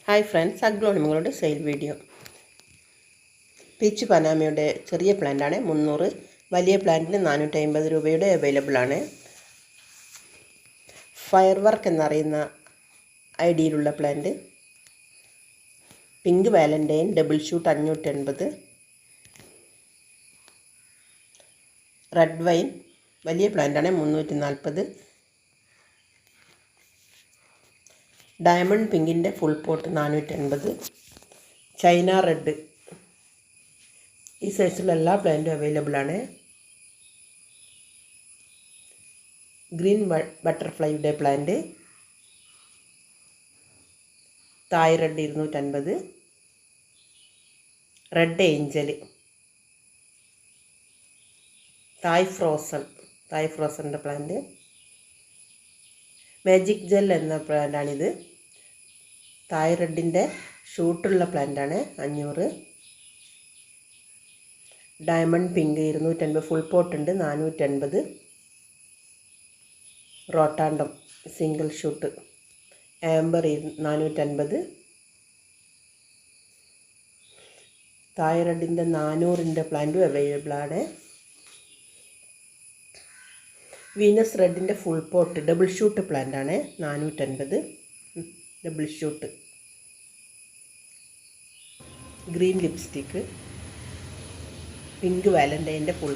Hi friends, അഗ്ലോണിമകളുടെ sale video. Peach Panama ചെറിയ പ്ലാന്റാണ് 300, വലിയ പ്ലാന്റിന് 450 രൂപയുടെ അവൈലബിൾ ആണ്. ഫയർ വർക്ക് എന്നറിയുന്ന ഐഡിയിലുള്ള plant. Pink Valentine double shoot 580. Red wine വലിയ പ്ലാന്റാണ് 340. ഡയമണ്ട് പിങ്കിൻ്റെ ഫുൾ പോട്ട് 480. ചൈന റെഡ് ഈ സൈസിലുള്ള എല്ലാ പ്ലാന്റും അവൈലബിൾ ആണ്. ഗ്രീൻ ബട്ടർഫ്ലൈയുടെ plant Thai red 250. Red angel, Thai ഫ്രോസണിൻ്റെ പ്ലാന്റ്. മാജിക് ജെൽ എന്ന പ്ലാന്റാണിത്. തായ് റെഡിൻ്റെ ഷൂട്ടുള്ള പ്ലാന്റാണ് 500. ഡയമണ്ട് പിങ്ക് 250 ഫുൾ പോട്ടുണ്ട് 480. റോട്ടാണ്ടം സിംഗിൾ ഷൂട്ട് ആംബർ 450. തായ് റെഡിൻ്റെ 400ൻ്റെ പ്ലാന്റും അവൈലബിൾ ആണ്. വീനസ് റെഡിൻ്റെ ഫുൾ പോട്ട് ഡബിൾ ഷൂട്ട് പ്ലാന്റാണ് 450. Double shoot. Green lipstick, pink വാലൻറ്റൈൻ്റെ ഫുൾ